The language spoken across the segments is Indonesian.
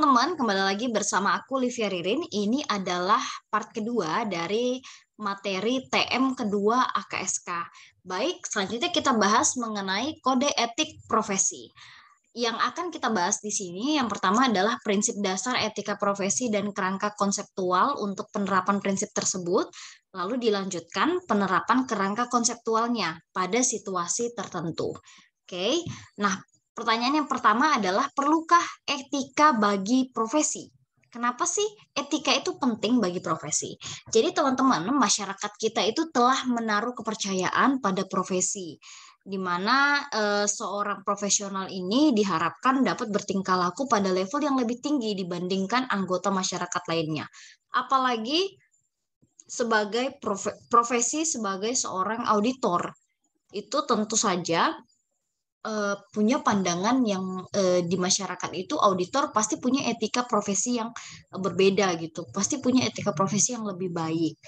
teman-teman, kembali lagi bersama aku Livia Ririn. Ini adalah part kedua dari materi TM kedua AKSK. Baik, selanjutnya kita bahas mengenai kode etik profesi. Yang akan kita bahas di sini yang pertama adalah prinsip dasar etika profesi dan kerangka konseptual untuk penerapan prinsip tersebut. Lalu dilanjutkan penerapan kerangka konseptualnya pada situasi tertentu. Oke, nah pertanyaan yang pertama adalah perlukah etika bagi profesi? Kenapa sih etika itu penting bagi profesi? Jadi teman-teman, masyarakat kita itu telah menaruh kepercayaan pada profesi, di mana seorang profesional ini diharapkan dapat bertingkah laku pada level yang lebih tinggi dibandingkan anggota masyarakat lainnya. Apalagi sebagai profesi sebagai seorang auditor, itu tentu saja punya pandangan yang di masyarakat itu auditor pasti punya etika profesi yang berbeda gitu, pasti punya etika profesi yang lebih baik.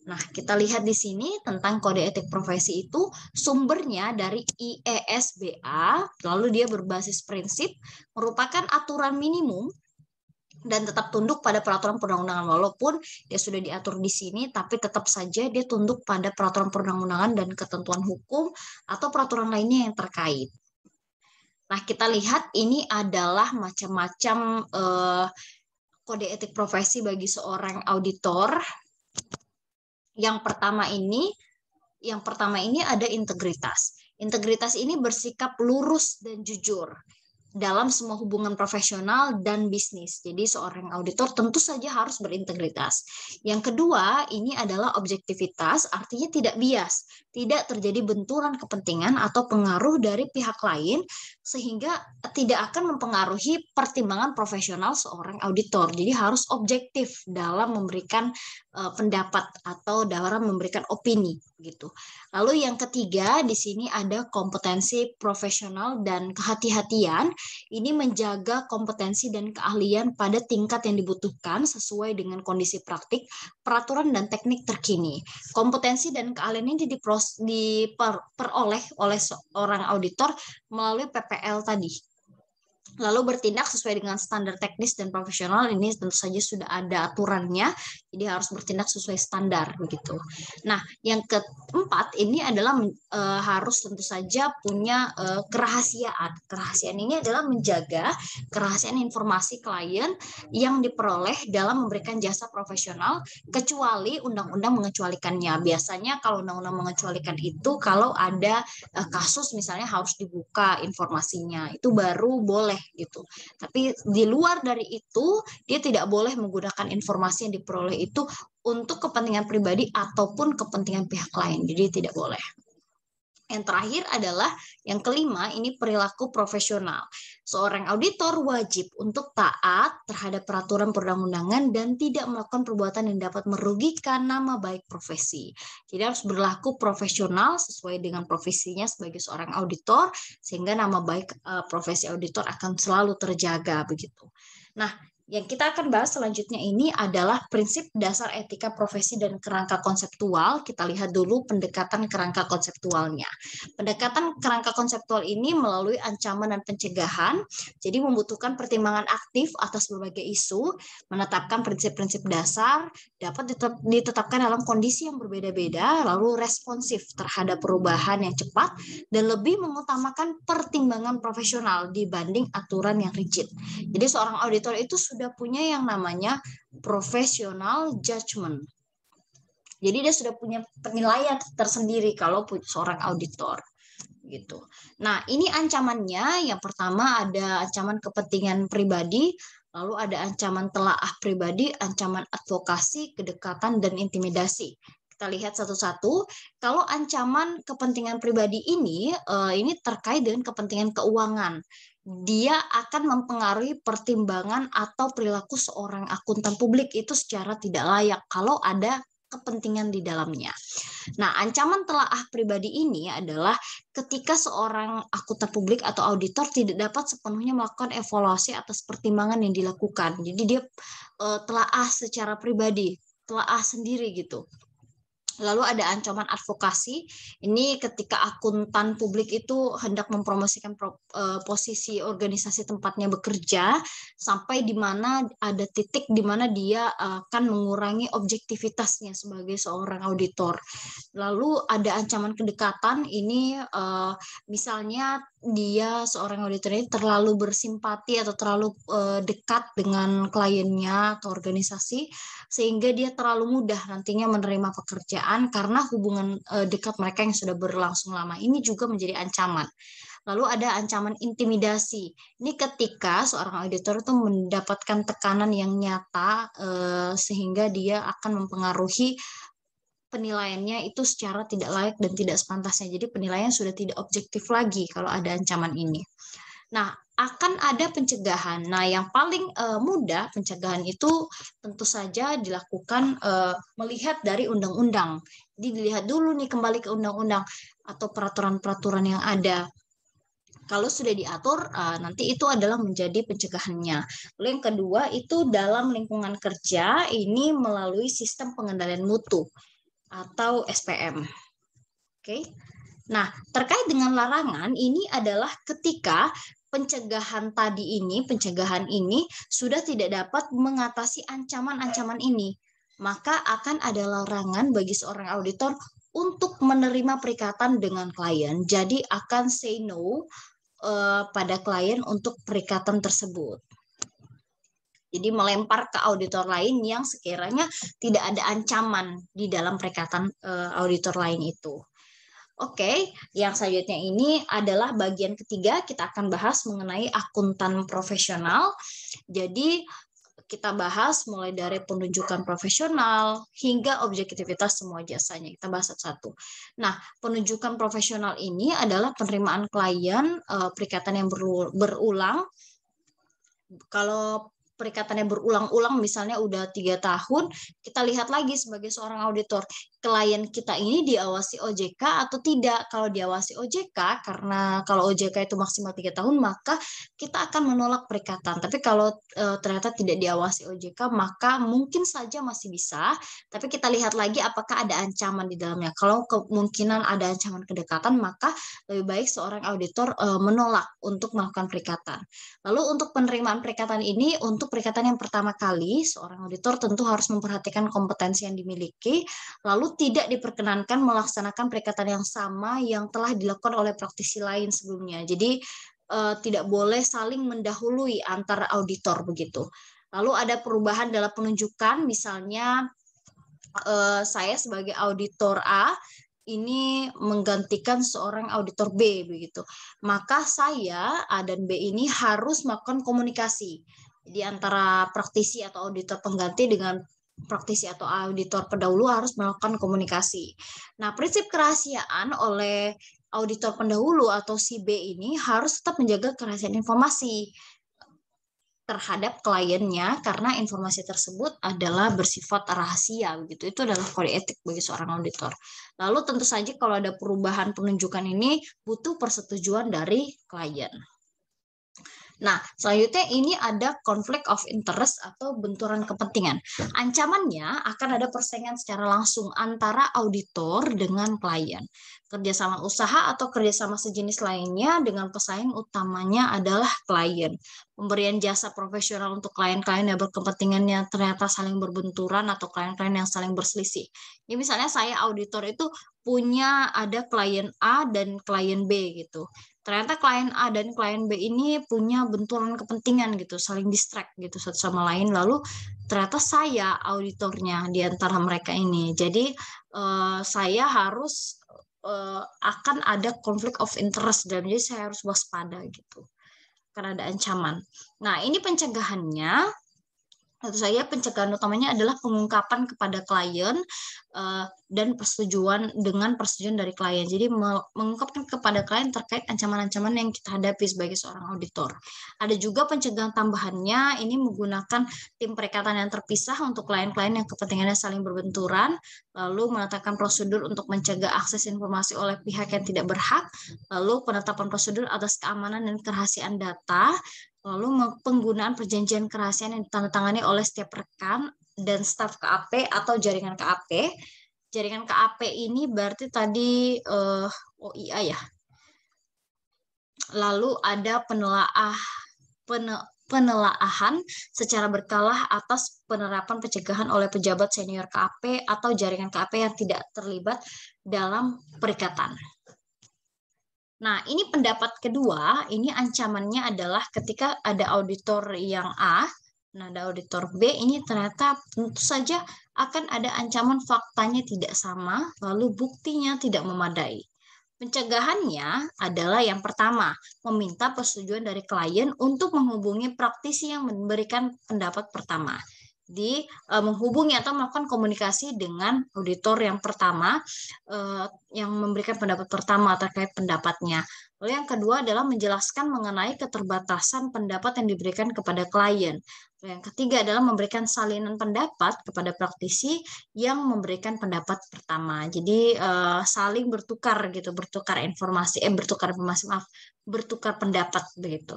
Nah, kita lihat di sini tentang kode etik profesi itu sumbernya dari IESBA, lalu dia berbasis prinsip, merupakan aturan minimum dan tetap tunduk pada peraturan perundang-undangan. Walaupun dia sudah diatur di sini, tapi tetap saja dia tunduk pada peraturan perundang-undangan dan ketentuan hukum atau peraturan lainnya yang terkait. Nah, kita lihat ini adalah macam-macam kode etik profesi bagi seorang auditor. Yang pertama ini ada integritas. Integritas ini bersikap lurus dan jujur dalam semua hubungan profesional dan bisnis. Jadi seorang auditor tentu saja harus berintegritas. Yang kedua, ini adalah objektivitas, artinya tidak bias, tidak terjadi benturan kepentingan atau pengaruh dari pihak lain sehingga tidak akan mempengaruhi pertimbangan profesional seorang auditor. Jadi harus objektif dalam memberikan pendapat atau dalam memberikan opini gitu. Lalu yang ketiga di sini ada kompetensi profesional dan kehati-hatian. Ini menjaga kompetensi dan keahlian pada tingkat yang dibutuhkan sesuai dengan kondisi praktik, peraturan dan teknik terkini. Kompetensi dan keahlian ini diperoleh oleh seorang auditor melalui PPL tadi. Lalu bertindak sesuai dengan standar teknis dan profesional, ini tentu saja sudah ada aturannya, jadi harus bertindak sesuai standar begitu. Nah, yang keempat ini adalah harus tentu saja punya kerahasiaan. Kerahasiaan ini adalah menjaga kerahasiaan informasi klien yang diperoleh dalam memberikan jasa profesional, kecuali undang-undang mengecualikannya. Biasanya kalau undang-undang mengecualikan itu kalau ada kasus misalnya harus dibuka informasinya, itu baru boleh gitu. Tapi di luar dari itu, dia tidak boleh menggunakan informasi yang diperoleh itu untuk kepentingan pribadi ataupun kepentingan pihak lain. Jadi tidak boleh. Yang terakhir adalah yang kelima, ini perilaku profesional. Seorang auditor wajib untuk taat terhadap peraturan perundang-undangan dan tidak melakukan perbuatan yang dapat merugikan nama baik profesi. Jadi harus berlaku profesional sesuai dengan profesinya sebagai seorang auditor, sehingga nama baik profesi auditor akan selalu terjaga begitu. Nah, yang kita akan bahas selanjutnya ini adalah prinsip dasar etika profesi dan kerangka konseptual. Kita lihat dulu pendekatan kerangka konseptualnya. Pendekatan kerangka konseptual ini melalui ancaman dan pencegahan, jadi membutuhkan pertimbangan aktif atas berbagai isu, menetapkan prinsip-prinsip dasar, dapat ditetapkan dalam kondisi yang berbeda-beda, lalu responsif terhadap perubahan yang cepat, dan lebih mengutamakan pertimbangan profesional dibanding aturan yang rigid. Jadi seorang auditor itu sudah punya yang namanya professional judgment. Jadi dia sudah punya penilaian tersendiri kalau seorang auditor gitu. Nah, ini ancamannya. Yang pertama ada ancaman kepentingan pribadi, lalu ada ancaman telaah pribadi, ancaman advokasi, kedekatan dan intimidasi. Kita lihat satu-satu. Kalau ancaman kepentingan pribadi ini terkait dengan kepentingan keuangan. Dia akan mempengaruhi pertimbangan atau perilaku seorang akuntan publik itu secara tidak layak kalau ada kepentingan di dalamnya. Nah, ancaman telaah pribadi ini adalah ketika seorang akuntan publik atau auditor tidak dapat sepenuhnya melakukan evaluasi atas pertimbangan yang dilakukan. Jadi dia telaah secara pribadi, telaah sendiri gitu. Lalu ada ancaman advokasi. Ini ketika akuntan publik itu hendak mempromosikan posisi organisasi tempatnya bekerja sampai di mana ada titik di mana dia akan mengurangi objektivitasnya sebagai seorang auditor. Lalu ada ancaman kedekatan. Ini misalnya dia seorang auditor ini terlalu bersimpati atau terlalu dekat dengan kliennya atau organisasi sehingga dia terlalu mudah nantinya menerima pekerjaan karena hubungan dekat mereka yang sudah berlangsung lama. Ini juga menjadi ancaman. Lalu ada ancaman intimidasi. Ini ketika seorang auditor itu mendapatkan tekanan yang nyata sehingga dia akan mempengaruhi penilaiannya itu secara tidak layak dan tidak sepantasnya. Jadi penilaian sudah tidak objektif lagi kalau ada ancaman ini. Nah, akan ada pencegahan. Nah, yang paling mudah pencegahan itu tentu saja dilakukan melihat dari undang-undang. Jadi dilihat dulu nih kembali ke undang-undang atau peraturan-peraturan yang ada. Kalau sudah diatur, nanti itu adalah menjadi pencegahannya. Lalu yang kedua itu dalam lingkungan kerja ini melalui sistem pengendalian mutu atau SPM. Oke. Nah, terkait dengan larangan ini adalah ketika pencegahan ini sudah tidak dapat mengatasi ancaman-ancaman ini, maka akan ada larangan bagi seorang auditor untuk menerima perikatan dengan klien. Jadi akan say no pada klien untuk perikatan tersebut. Jadi melempar ke auditor lain yang sekiranya tidak ada ancaman di dalam perikatan auditor lain itu. Oke, yang selanjutnya ini adalah bagian ketiga, kita akan bahas mengenai akuntan profesional. Jadi kita bahas mulai dari penunjukan profesional hingga objektivitas semua jasanya. Kita bahas satu-satu. Nah, penunjukan profesional ini adalah penerimaan klien perikatan yang berulang. Kalau perikatannya berulang-ulang misalnya udah 3 tahun, kita lihat lagi sebagai seorang auditor, klien kita ini diawasi OJK atau tidak. Kalau diawasi OJK, karena kalau OJK itu maksimal 3 tahun, maka kita akan menolak perikatan. Tapi kalau ternyata tidak diawasi OJK, maka mungkin saja masih bisa, tapi kita lihat lagi apakah ada ancaman di dalamnya. Kalau kemungkinan ada ancaman kedekatan, maka lebih baik seorang auditor menolak untuk melakukan perikatan. Lalu untuk penerimaan perikatan ini, untuk perikatan yang pertama kali, seorang auditor tentu harus memperhatikan kompetensi yang dimiliki, lalu tidak diperkenankan melaksanakan perikatan yang sama yang telah dilakukan oleh praktisi lain sebelumnya. Jadi tidak boleh saling mendahului antar auditor begitu. Lalu ada perubahan dalam penunjukan, misalnya saya sebagai auditor A ini menggantikan seorang auditor B begitu. Maka saya A dan B ini harus melakukan komunikasi. Jadi antara praktisi atau auditor pengganti dengan praktisi atau auditor pendahulu harus melakukan komunikasi. Nah, prinsip kerahasiaan oleh auditor pendahulu atau si B ini harus tetap menjaga kerahasiaan informasi terhadap kliennya karena informasi tersebut adalah bersifat rahasia begitu. Itu adalah kode etik bagi seorang auditor. Lalu tentu saja kalau ada perubahan penunjukan ini butuh persetujuan dari klien. Nah, selanjutnya ini ada konflik of interest atau benturan kepentingan. Ancamannya akan ada persaingan secara langsung antara auditor dengan klien. Kerjasama usaha atau kerjasama sejenis lainnya dengan pesaing utamanya adalah klien. Pemberian jasa profesional untuk klien-klien yang berkepentingannya ternyata saling berbenturan atau klien-klien yang saling berselisih. Ini misalnya saya auditor itu punya ada klien A dan klien B gitu. Ternyata klien A dan klien B ini punya benturan kepentingan gitu, saling distract gitu satu sama lain. Lalu ternyata saya auditornya di antara mereka ini. Jadi saya harus akan ada konflik of interest dan jadi saya harus waspada gitu karena ada ancaman. Nah, ini pencegahannya. Tentu saja pencegahan utamanya adalah pengungkapan kepada klien dan dengan persetujuan dari klien. Jadi mengungkapkan kepada klien terkait ancaman-ancaman yang kita hadapi sebagai seorang auditor. Ada juga pencegahan tambahannya, ini menggunakan tim perikatan yang terpisah untuk klien-klien yang kepentingannya saling berbenturan, lalu menetapkan prosedur untuk mencegah akses informasi oleh pihak yang tidak berhak, lalu penetapan prosedur atas keamanan dan kerahasiaan data, lalu penggunaan perjanjian kerahasiaan yang ditandatangani oleh setiap rekan dan staf KAP atau jaringan KAP. Jaringan KAP ini berarti tadi OIA ya. Lalu ada penelaahan secara berkala atas penerapan pencegahan oleh pejabat senior KAP atau jaringan KAP yang tidak terlibat dalam perikatan. Nah, ini pendapat kedua, ini ancamannya adalah ketika ada auditor yang A, nah ada auditor B, ini ternyata tentu saja akan ada ancaman faktanya tidak sama, lalu buktinya tidak memadai. Pencegahannya adalah yang pertama, meminta persetujuan dari klien untuk menghubungi praktisi yang memberikan pendapat pertama. Menghubungi atau melakukan komunikasi dengan auditor yang pertama yang memberikan pendapat pertama terkait pendapatnya. Lalu yang kedua adalah menjelaskan mengenai keterbatasan pendapat yang diberikan kepada klien. Lalu yang ketiga adalah memberikan salinan pendapat kepada praktisi yang memberikan pendapat pertama. Jadi saling bertukar gitu, bertukar pendapat begitu.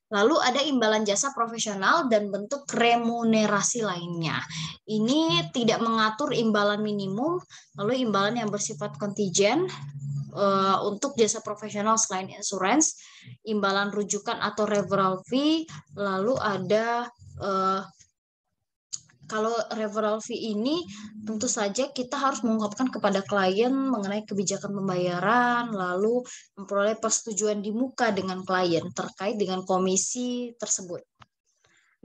Lalu ada imbalan jasa profesional dan bentuk remunerasi lainnya. Ini tidak mengatur imbalan minimum, lalu imbalan yang bersifat kontingen untuk jasa profesional selain insurance, imbalan rujukan atau referral fee, lalu ada kalau referral fee ini tentu saja kita harus mengungkapkan kepada klien mengenai kebijakan pembayaran, lalu memperoleh persetujuan di muka dengan klien terkait dengan komisi tersebut.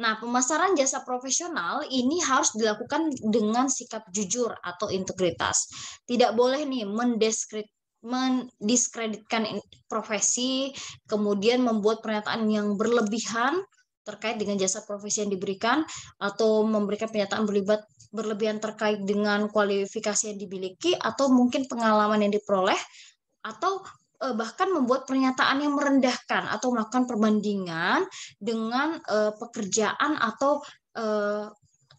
Nah, pemasaran jasa profesional ini harus dilakukan dengan sikap jujur atau integritas. Tidak boleh nih mendiskreditkan profesi, kemudian membuat pernyataan yang berlebihan terkait dengan jasa profesi yang diberikan, atau memberikan pernyataan berlebihan terkait dengan kualifikasi yang dimiliki, atau mungkin pengalaman yang diperoleh, atau bahkan membuat pernyataan yang merendahkan atau melakukan perbandingan dengan pekerjaan atau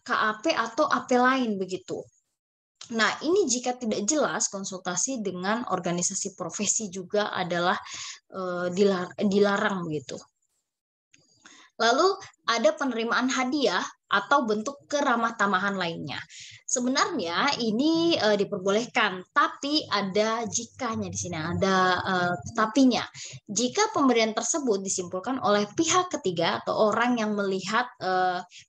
KAP atau AP lain begitu. Nah, ini jika tidak jelas, konsultasi dengan organisasi profesi juga adalah dilarang begitu. Lalu ada penerimaan hadiah atau bentuk keramah-tamahan lainnya. Sebenarnya ini diperbolehkan, tapi ada jikanya di sini, ada tapinya. Jika pemberian tersebut disimpulkan oleh pihak ketiga atau orang yang melihat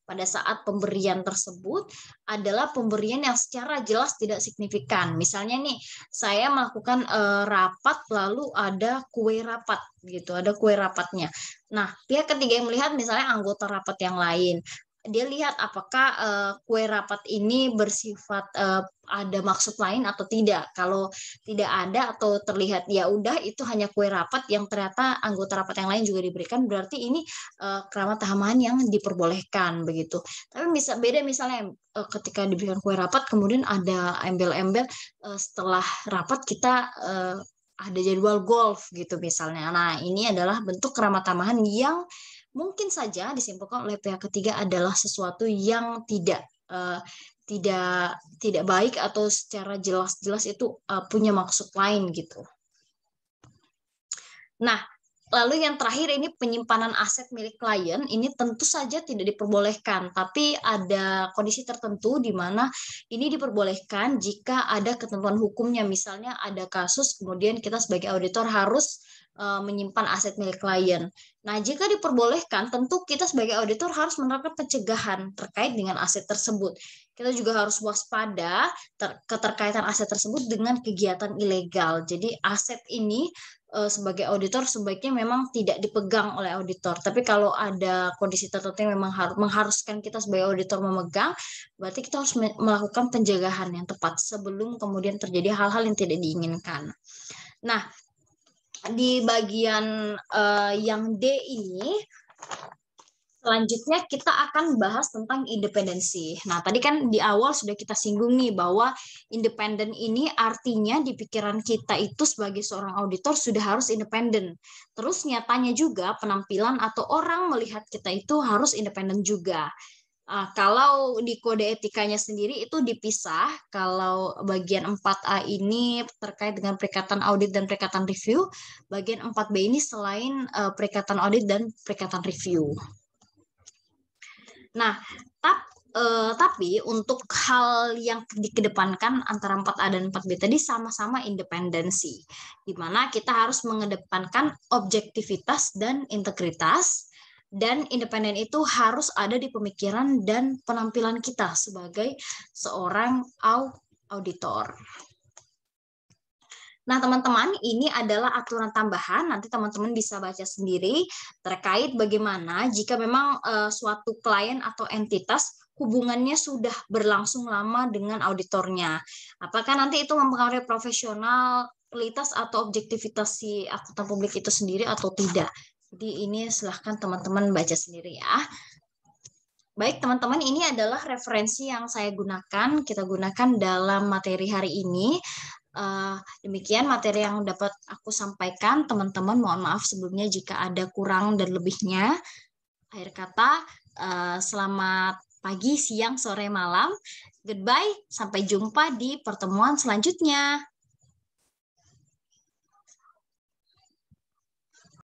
pada saat pemberian tersebut adalah pemberian yang secara jelas tidak signifikan. Misalnya nih, saya melakukan rapat lalu ada kue rapat gitu, ada kue rapatnya. Nah, pihak ketiga yang melihat misalnya anggota rapat yang lain, dia lihat apakah kue rapat ini bersifat ada maksud lain atau tidak. Kalau tidak ada atau terlihat ya udah itu hanya kue rapat yang ternyata anggota rapat yang lain juga diberikan, berarti ini keramah-tamahan yang diperbolehkan begitu. Tapi bisa beda misalnya ketika diberikan kue rapat kemudian ada embel-embel setelah rapat kita ada jadwal golf gitu misalnya. Nah, ini adalah bentuk keramah-tamahan yang mungkin saja disimpulkan oleh pihak ketiga adalah sesuatu yang tidak baik atau secara jelas-jelas itu punya maksud lain gitu. Nah, lalu yang terakhir ini penyimpanan aset milik klien, ini tentu saja tidak diperbolehkan, tapi ada kondisi tertentu di mana ini diperbolehkan jika ada ketentuan hukumnya. Misalnya ada kasus kemudian kita sebagai auditor harus menyimpan aset milik klien. Nah, jika diperbolehkan, tentu kita sebagai auditor harus menerapkan pencegahan terkait dengan aset tersebut. Kita juga harus waspada keterkaitan aset tersebut dengan kegiatan ilegal. Jadi aset ini sebagai auditor sebaiknya memang tidak dipegang oleh auditor. Tapi kalau ada kondisi tertentu yang memang mengharuskan kita sebagai auditor memegang, berarti kita harus melakukan pencegahan yang tepat sebelum kemudian terjadi hal-hal yang tidak diinginkan. Nah, di bagian yang D ini, selanjutnya kita akan bahas tentang independensi. Nah, tadi kan di awal sudah kita singgung nih bahwa independen ini artinya di pikiran kita itu sebagai seorang auditor sudah harus independen. Terus nyatanya juga penampilan atau orang melihat kita itu harus independen juga. Kalau di kode etikanya sendiri itu dipisah, kalau bagian 4A ini terkait dengan perikatan audit dan perikatan review, bagian 4B ini selain perikatan audit dan perikatan review. Nah, Tapi untuk hal yang dikedepankan antara 4A dan 4B tadi sama-sama independensi, di mana kita harus mengedepankan objektivitas dan integritas, dan independen itu harus ada di pemikiran dan penampilan kita sebagai seorang auditor. Nah, teman-teman, ini adalah aturan tambahan. Nanti teman-teman bisa baca sendiri terkait bagaimana jika memang suatu klien atau entitas hubungannya sudah berlangsung lama dengan auditornya. Apakah nanti itu mempengaruhi profesionalitas atau objektivitas si akuntan publik itu sendiri atau tidak? Jadi ini silahkan teman-teman baca sendiri ya. Baik, teman-teman, ini adalah referensi yang saya gunakan, kita gunakan dalam materi hari ini. Demikian materi yang dapat aku sampaikan, teman-teman. Mohon maaf sebelumnya jika ada kurang dan lebihnya. Akhir kata, selamat pagi, siang, sore, malam. Goodbye, sampai jumpa di pertemuan selanjutnya.